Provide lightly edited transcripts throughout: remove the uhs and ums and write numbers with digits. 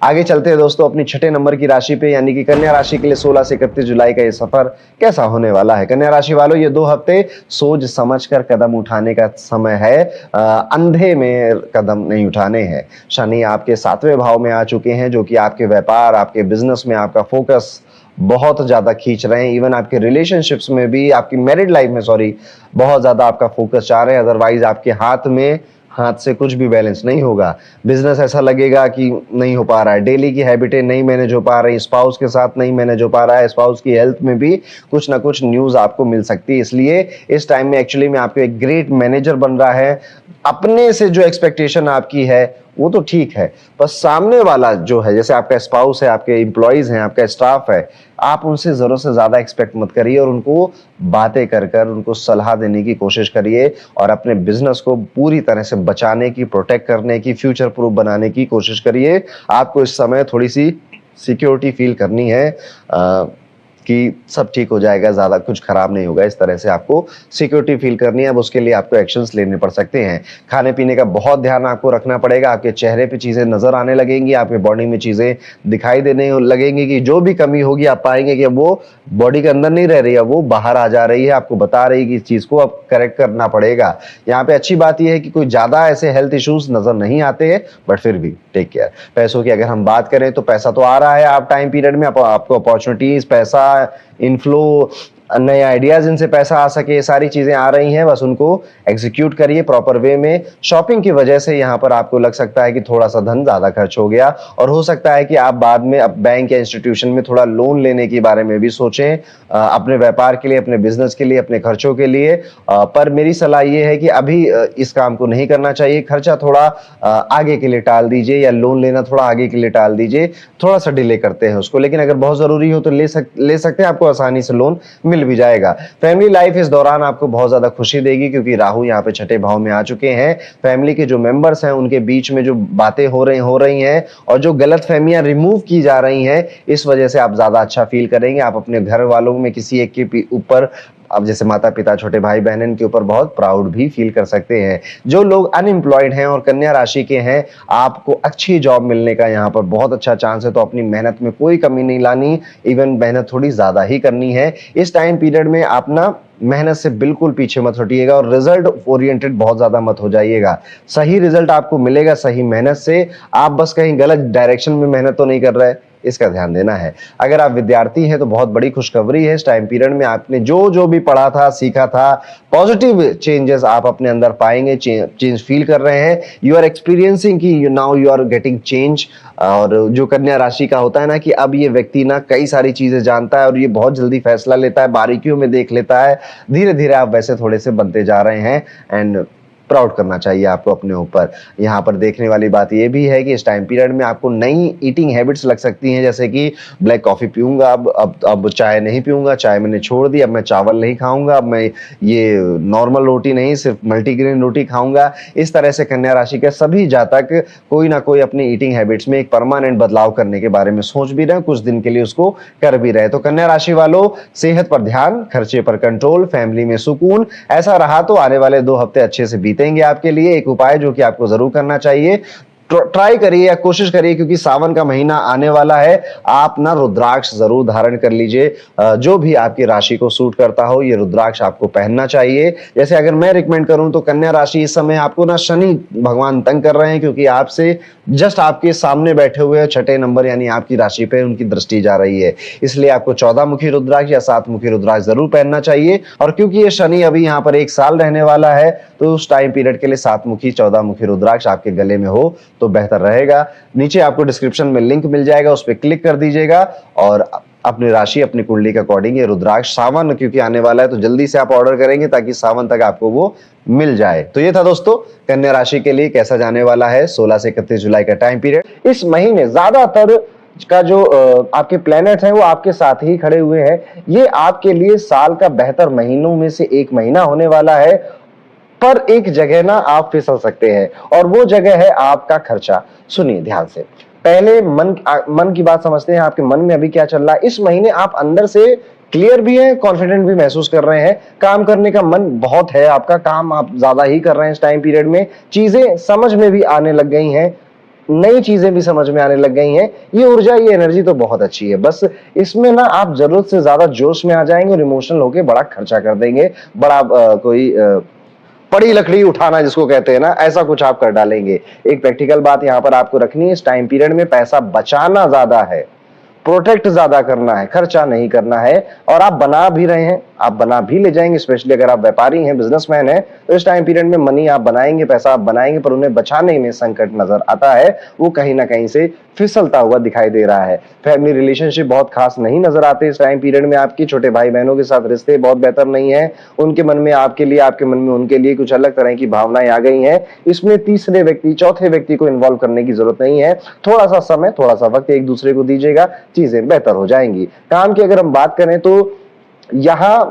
आगे चलते हैं दोस्तों अपनी छठे नंबर की राशि पे यानी कि कन्या राशि के लिए 16 से 31 जुलाई का ये सफर कैसा होने वाला है। कन्या राशि वालों, ये 2 हफ्ते सोच समझकर कदम उठाने का समय है। अंधे में कदम नहीं उठाने हैं। शनि आपके 7वें भाव में आ चुके हैं, जो कि आपके व्यापार, आपके बिजनेस में आपका फोकस बहुत ज्यादा खींच रहे हैं। इवन आपके रिलेशनशिप्स में भी, आपकी मैरिड लाइफ में सॉरी, बहुत ज्यादा आपका फोकस चाह रहे हैं। अदरवाइज आपके हाथ से कुछ भी बैलेंस नहीं होगा। बिजनेस ऐसा लगेगा कि नहीं हो पा रहा है, डेली की हैबिटें नहीं मैनेज हो पा रही, स्पाउस के साथ नहीं मैनेज हो पा रहा है, स्पाउस की हेल्थ में भी कुछ ना कुछ न्यूज आपको मिल सकती है। इसलिए इस टाइम में एक्चुअली में आपको एक ग्रेट मैनेजर बन रहा है। अपने से जो एक्सपेक्टेशन आपकी है वो तो ठीक है, पर सामने वाला जो है, जैसे आपका स्पाउस है, आपके एम्प्लॉयज हैं, आपका स्टाफ है, आप उनसे जरूरत से ज्यादा एक्सपेक्ट मत करिए और उनको बातें कर कर उनको सलाह देने की कोशिश करिए और अपने बिजनेस को पूरी तरह से बचाने की, प्रोटेक्ट करने की, फ्यूचर प्रूफ बनाने की कोशिश करिए। आपको इस समय थोड़ी सी सिक्योरिटी फील करनी है कि सब ठीक हो जाएगा, ज्यादा कुछ खराब नहीं होगा, इस तरह से आपको सिक्योरिटी फील करनी है। अब उसके लिए आपको एक्शंस लेने पड़ सकते हैं। खाने पीने का बहुत ध्यान आपको रखना पड़ेगा। आपके चेहरे पे चीजें नजर आने लगेंगी, आपके बॉडी में चीजें दिखाई देने लगेंगी कि जो भी कमी होगी आप पाएंगे कि वो बॉडी के अंदर नहीं रह रही है, वो बाहर आ जा रही है, आपको बता रही है कि इस चीज को अब करेक्ट करना पड़ेगा। यहाँ पे अच्छी बात यह है कि कोई ज्यादा ऐसे हेल्थ इश्यूज नजर नहीं आते हैं, बट फिर भी टेक केयर। पैसों की अगर हम बात करें तो पैसा तो आ रहा है। आप टाइम पीरियड में आपको अपॉर्चुनिटीज, पैसा इनफ्लो, नए आइडियाज, इनसे पैसा आ सके, ये सारी चीजें आ रही हैं, बस उनको एग्जीक्यूट करिए प्रॉपर वे में। शॉपिंग की वजह से यहाँ पर आपको लग सकता है कि थोड़ा सा धन ज्यादा खर्च हो गया और हो सकता है कि आप बाद में अब बैंक या इंस्टीट्यूशन में थोड़ा लोन लेने के बारे में भी सोचें, अपने व्यापार के लिए, अपने बिजनेस के लिए, अपने खर्चों के लिए। पर मेरी सलाह ये है कि अभी इस काम को नहीं करना चाहिए। खर्चा थोड़ा आगे के लिए टाल दीजिए या लोन लेना थोड़ा आगे के लिए टाल दीजिए, थोड़ा सा डिले करते हैं उसको, लेकिन अगर बहुत जरूरी हो तो ले सकते हैं, आपको आसानी से लोन मिल भी जाएगा। फैमिली लाइफ इस दौरान आपको बहुत ज्यादा खुशी देगी क्योंकि राहु यहाँ पे छठे भाव में आ चुके हैं। फैमिली के जो मेंबर्स हैं उनके बीच में जो बातें हो रही हैं और जो गलत फहमियां रिमूव की जा रही हैं, इस वजह से आप ज्यादा अच्छा फील करेंगे। आप अपने घर वालों में किसी एक के ऊपर, अब जैसे माता पिता, छोटे भाई बहन, इनके ऊपर बहुत प्राउड भी फील कर सकते हैं। जो लोग अनएम्प्लॉयड हैं और कन्या राशि के हैं, आपको अच्छी जॉब मिलने का यहाँ पर बहुत अच्छा चांस है। तो अपनी मेहनत में कोई कमी नहीं लानी, इवन मेहनत थोड़ी ज्यादा ही करनी है। इस टाइम पीरियड में आप ना मेहनत से बिल्कुल पीछे मत हटिएगा और रिजल्ट ओरिएंटेड बहुत ज्यादा मत हो जाइएगा। सही रिजल्ट आपको मिलेगा सही मेहनत से। आप बस कहीं गलत डायरेक्शन में मेहनत तो नहीं कर रहे, इसका ध्यान देना है। अगर आप विद्यार्थी हैं तो बहुत बड़ी खुशखबरी है। इस टाइम पीरियड में आपने जो जो भी पढ़ा था, सीखा था, पॉजिटिव चेंजेस आप अपने अंदर पाएंगे, चेंज फील कर रहे हैं। यू आर एक्सपीरियंसिंग कि now you are getting change. और जो कन्या राशि का होता है ना कि अब ये व्यक्ति ना कई सारी चीजें जानता है और ये बहुत जल्दी फैसला लेता है, बारीकियों में देख लेता है। धीरे धीरे आप वैसे थोड़े से बनते जा रहे हैं एंड प्राउड करना चाहिए आपको अपने ऊपर। यहाँ पर देखने वाली बात यह भी है कि इस टाइम पीरियड में आपको नई ईटिंग हैबिट्स लग सकती हैं, जैसे कि ब्लैक कॉफी पीऊंगा, अब चाय नहीं पीऊंगा, चाय मैंने छोड़ दी, अब मैं चावल नहीं खाऊंगा, अब मैं ये नॉर्मल रोटी नहीं सिर्फ मल्टीग्रेन रोटी खाऊंगा। इस तरह से कन्या राशि के सभी जातक कोई ना कोई अपनी ईटिंग हैबिट्स में एक परमानेंट बदलाव करने के बारे में सोच भी रहे, कुछ दिन के लिए उसको कर भी रहे। तो कन्या राशि वालों, सेहत पर ध्यान, खर्चे पर कंट्रोल, फैमिली में सुकून। ऐसा रहा तो आने वाले 2 हफ्ते अच्छे से बीतेंगे आपके लिए। एक उपाय जो कि आपको जरूर करना चाहिए, ट्राई करिए या कोशिश करिए, क्योंकि सावन का महीना आने वाला है, आप ना रुद्राक्ष जरूर धारण कर लीजिए। जो भी आपकी राशि को सूट करता हो, ये रुद्राक्ष आपको पहनना चाहिए। जैसे अगर मैं रिकमेंड करूं तो कन्या राशि, इस समय आपको ना शनि भगवान तंग कर रहे हैं क्योंकि आपसे जस्ट आपके सामने बैठे हुए हैं, छठे नंबर यानी आपकी राशि पे उनकी दृष्टि जा रही है। इसलिए आपको 14 मुखी रुद्राक्ष या 7 मुखी रुद्राक्ष जरूर पहनना चाहिए। और क्योंकि ये शनि अभी यहाँ पर 1 साल रहने वाला है, तो उस टाइम पीरियड के लिए 7 मुखी 14 मुखी रुद्राक्ष आपके गले में हो तो बेहतर रहेगा। नीचे आपको डिस्क्रिप्शन में लिंक मिल जाएगा, उस पर क्लिक कर दीजिएगा और अपनी राशि, अपनी कुंडली के अकॉर्डिंग ये रुद्राक्ष, सावन क्योंकि आने वाला है तो जल्दी से आप ऑर्डर करेंगे ताकि सावन तक आपको वो मिल जाए। तो ये था दोस्तों कन्या राशि के लिए कैसा जाने वाला है 16 से 31 जुलाई का टाइम पीरियड। इस महीने ज्यादातर का जो आपके प्लैनेट्स हैं वो आपके साथ ही खड़े हुए हैं। ये आपके लिए साल का बेहतर महीनों में से एक महीना होने वाला है, पर एक जगह ना आप फिसल सकते हैं और वो जगह है आपका खर्चा। सुनिए ध्यान से, पहले मन की बात समझते हैं। आपके मन में अभी क्या चल रहा है? इस महीने आप अंदर से क्लियर भी है, कॉन्फिडेंट भी महसूस कर रहे हैं, काम करने का मन बहुत है आपका, काम आप ज्यादा ही कर रहे हैं इस टाइम पीरियड में, चीजें समझ में भी आने लग गई हैं। नई चीजें भी समझ में आने लग गई हैं। ये ऊर्जा, ये एनर्जी तो बहुत अच्छी है, बस इसमें ना आप जरूरत से ज्यादा जोश में आ जाएंगे और इमोशनल होके बड़ा खर्चा कर देंगे, बड़ा कोई बड़ी लकड़ी उठाना जिसको कहते हैं ना, ऐसा कुछ आप कर डालेंगे। एक प्रैक्टिकल बात यहाँ पर आपको रखनी है, इस टाइम पीरियड में पैसा बचाना ज्यादा है, प्रोटेक्ट ज्यादा करना है, खर्चा नहीं करना है। और आप बना भी रहे हैं, आप बना भी ले जाएंगे, स्पेशली अगर आप व्यापारी हैं, बिजनेसमैन हैं, तो इस टाइम पीरियड में मनी आप बनाएंगे, पैसा आप बनाएंगे, पर उन्हें बचाने में संकट नजर आता है, वो कहीं ना कहीं से फिसलता हुआ दिखाई दे रहा है। फैमिली रिलेशनशिप बहुत खास नहीं नजर आते इस टाइम पीरियड में आपकी, छोटे भाई बहनों के साथ रिश्ते बहुत बेहतर नहीं है, उनके मन में आपके लिए, आपके मन में उनके लिए कुछ अलग तरह की भावनाएं आ गई हैं। इसमें तीसरे व्यक्ति, चौथे व्यक्ति को इन्वॉल्व करने की जरूरत नहीं है, थोड़ा सा समय, थोड़ा सा वक्त एक दूसरे को दीजिएगा, चीजें बेहतर हो जाएंगी। काम की अगर हम बात करें तो यहां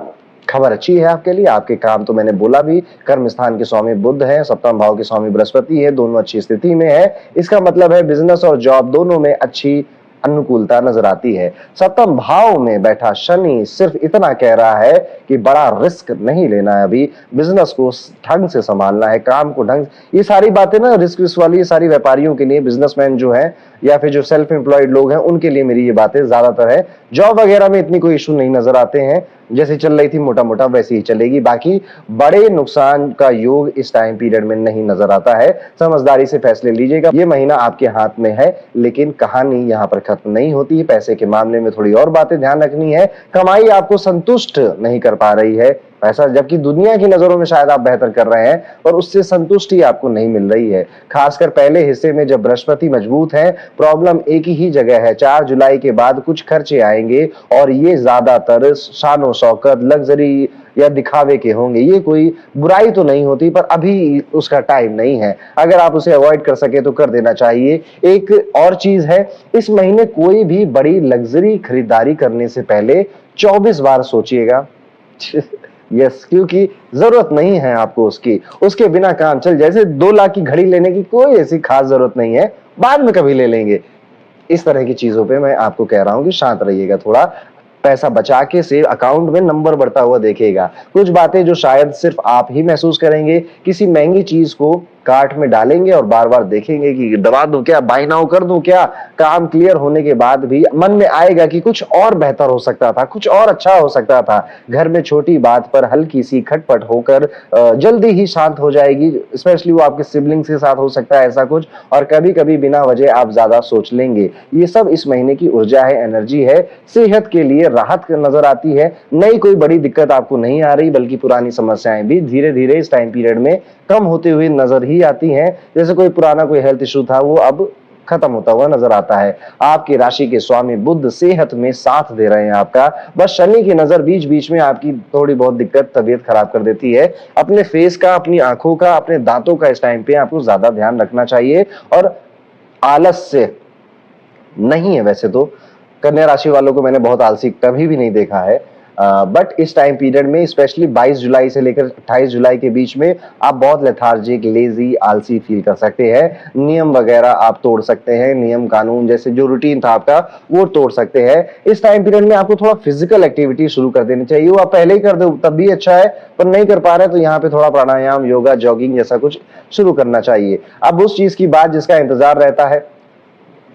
खबर अच्छी है आपके लिए, आपके काम तो मैंने बोला भी, कर्म स्थान के स्वामी बुध है, सप्तम भाव के स्वामी बृहस्पति है, दोनों अच्छी स्थिति में है। इसका मतलब है बिजनेस और जॉब दोनों में अच्छी अनुकूलता नजर आती है। सप्तम भाव में बैठा शनि सिर्फ इतना कह रहा है कि बड़ा रिस्क नहीं लेना है, अभी बिजनेस को ढंग से संभालना है, काम को ढंग, ये सारी बातें ना रिस्क वाली, ये सारी व्यापारियों के लिए, बिजनेसमैन जो है या फिर जो सेल्फ एम्प्लॉयड लोग हैं उनके लिए मेरी ये बातें ज्यादातर है। जॉब वगैरह में इतनी कोई इशू नहीं नजर आते हैं, जैसे चल रही थी मोटा मोटा वैसे ही चलेगी, बाकी बड़े नुकसान का योग इस टाइम पीरियड में नहीं नजर आता है। समझदारी से फैसले लीजिएगा, ये महीना आपके हाथ में है, लेकिन कहानी यहाँ पर खत्म नहीं होती है। पैसे के मामले में थोड़ी और बातें ध्यान रखनी है, कमाई आपको संतुष्ट नहीं कर पा रही है पैसा, जबकि दुनिया की नजरों में शायद आप बेहतर कर रहे हैं और उससे संतुष्टि आपको नहीं मिल रही है। खासकर पहले हिस्से में जब बृहस्पति मजबूत है, प्रॉब्लम एक ही जगह है, 4 जुलाई के बाद कुछ खर्चे आएंगे और ये ज्यादातर शानो शौकत, लग्जरी या दिखावे के होंगे। ये कोई बुराई तो नहीं होती, पर अभी उसका टाइम नहीं है, अगर आप उसे अवॉइड कर सके तो कर देना चाहिए। एक और चीज है, इस महीने कोई भी बड़ी लग्जरी खरीदारी करने से पहले 24 बार सोचिएगा। यस, क्योंकि जरूरत नहीं है आपको उसकी, उसके बिना काम चल, जैसे 2 लाख की घड़ी लेने की कोई ऐसी खास जरूरत नहीं है, बाद में कभी ले लेंगे। इस तरह की चीजों पे मैं आपको कह रहा हूं कि शांत रहिएगा, थोड़ा पैसा बचा के सेव अकाउंट में नंबर बढ़ता हुआ देखेगा। कुछ बातें जो शायद सिर्फ आप ही महसूस करेंगे, किसी महंगी चीज को कार्ट में डालेंगे और बार बार देखेंगे कि दबा दूं क्या, बाय नाउ कर दूं क्या। काम क्लियर होने के बाद भी मन में आएगा कि कुछ और बेहतर हो सकता था, कुछ और अच्छा हो सकता था। घर में छोटी बात पर हल्की सी खटपट होकर जल्दी ही शांत हो जाएगी, स्पेशली वो आपके सिबलिंग्स के साथ हो सकता है ऐसा कुछ, और कभी कभी बिना वजह आप ज्यादा सोच लेंगे। ये सब इस महीने की ऊर्जा है, एनर्जी है। सेहत के लिए राहत नजर आती है, नई कोई बड़ी दिक्कत आपको नहीं आ रही, बल्कि पुरानी समस्याएं भी धीरे धीरे इस टाइम पीरियड में कम होते हुए नजर ही आती हैं। जैसे कोई पुराना कोई हेल्थ इशू था वो अब खत्म होता हुआ नजर आता है। आपकी राशि के स्वामी बुध सेहत में साथ दे रहे हैं आपका, बस शनि की नजर बीच बीच में आपकी थोड़ी बहुत दिक्कत, तबीयत खराब कर देती है। अपने फेस का, अपनी आंखों का, अपने दांतों का इस टाइम पे आपको ज्यादा ध्यान रखना चाहिए। और आलस्य नहीं है वैसे तो, कन्या राशि वालों को मैंने बहुत आलसी कभी भी नहीं देखा है, बट इस टाइम पीरियड में स्पेशली 22 जुलाई से लेकर 28 जुलाई के बीच में आप बहुत लेथार्जिक, लेजी, आलसी फील कर सकते हैं। नियम वगैरह आप तोड़ सकते हैं, नियम कानून जैसे जो रूटीन था आपका वो तोड़ सकते हैं। इस टाइम पीरियड में आपको थोड़ा फिजिकल एक्टिविटी शुरू कर देनी चाहिए, वो आप पहले ही कर दो तब भी अच्छा है, पर नहीं कर पा रहे तो यहाँ पे थोड़ा प्राणायाम, योगा, जॉगिंग जैसा कुछ शुरू करना चाहिए। अब उस चीज की बात जिसका इंतजार रहता है,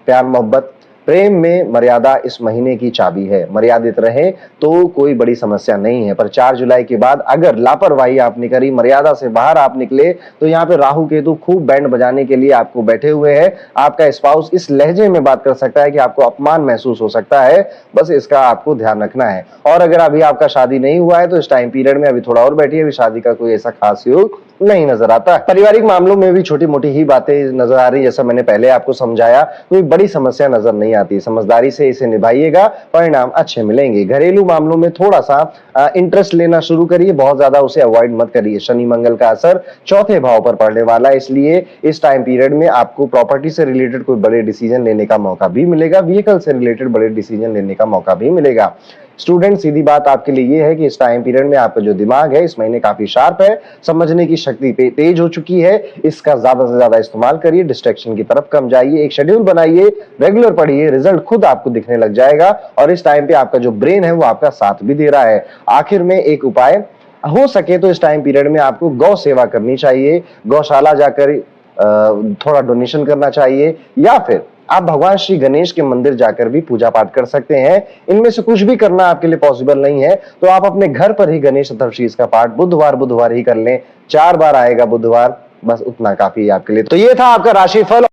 प्यार मोहब्बत, प्रेम में मर्यादा इस महीने की चाबी है। मर्यादित रहे तो कोई बड़ी समस्या नहीं है, पर 4 जुलाई के बाद अगर लापरवाही आपने करी, मर्यादा से बाहर आप निकले, तो यहाँ पे राहु केतु खूब बैंड बजाने के लिए आपको बैठे हुए हैं। आपका स्पाउस इस लहजे में बात कर सकता है कि आपको अपमान महसूस हो सकता है, बस इसका आपको ध्यान रखना है। और अगर अभी आपका शादी नहीं हुआ है तो इस टाइम पीरियड में अभी थोड़ा और बैठिए, अभी शादी का कोई ऐसा खास योग नहीं नजर आता। पारिवारिक मामलों में भी छोटी मोटी ही बातें नजर आ रही, जैसा मैंने पहले आपको समझाया, कोई बड़ी समस्या नजर नहीं आती। समझदारी से इसे निभाइएगा, परिणाम अच्छे मिलेंगे। घरेलू मामलों में थोड़ा सा इंटरेस्ट लेना शुरू करिए, बहुत ज्यादा उसे अवॉइड मत करिए। शनि मंगल का असर चौथे भाव पर पड़ने वाला है, इसलिए इस टाइम पीरियड में आपको प्रॉपर्टी से रिलेटेड कोई बड़े डिसीजन लेने का मौका भी मिलेगा, व्हीकल से रिलेटेड बड़े डिसीजन लेने का मौका भी मिलेगा। स्टूडेंट, सीधी बात आपके लिए ये है कि इस टाइम पीरियड में आपका जो दिमाग है इस महीने काफी शार्प है, समझने की शक्ति तेज हो चुकी है, इसका ज्यादा से ज्यादा इस्तेमाल करिए, डिस्ट्रैक्शन की तरफ कम जाइए, एक शेड्यूल बनाइए, रेगुलर पढ़िए, रिजल्ट खुद आपको दिखने लग जाएगा। और इस टाइम पे आपका जो ब्रेन है वो आपका साथ भी दे रहा है। आखिर में एक उपाय, हो सके तो इस टाइम पीरियड में आपको गौ सेवा करनी चाहिए, गौशाला जाकर थोड़ा डोनेशन करना चाहिए, या फिर आप भगवान श्री गणेश के मंदिर जाकर भी पूजा पाठ कर सकते हैं। इनमें से कुछ भी करना आपके लिए पॉसिबल नहीं है तो आप अपने घर पर ही गणेश चतुर्थी का पाठ बुधवार बुधवार ही कर लें। 4 बार आएगा बुधवार, बस उतना काफी है आपके लिए। तो ये था आपका राशिफल।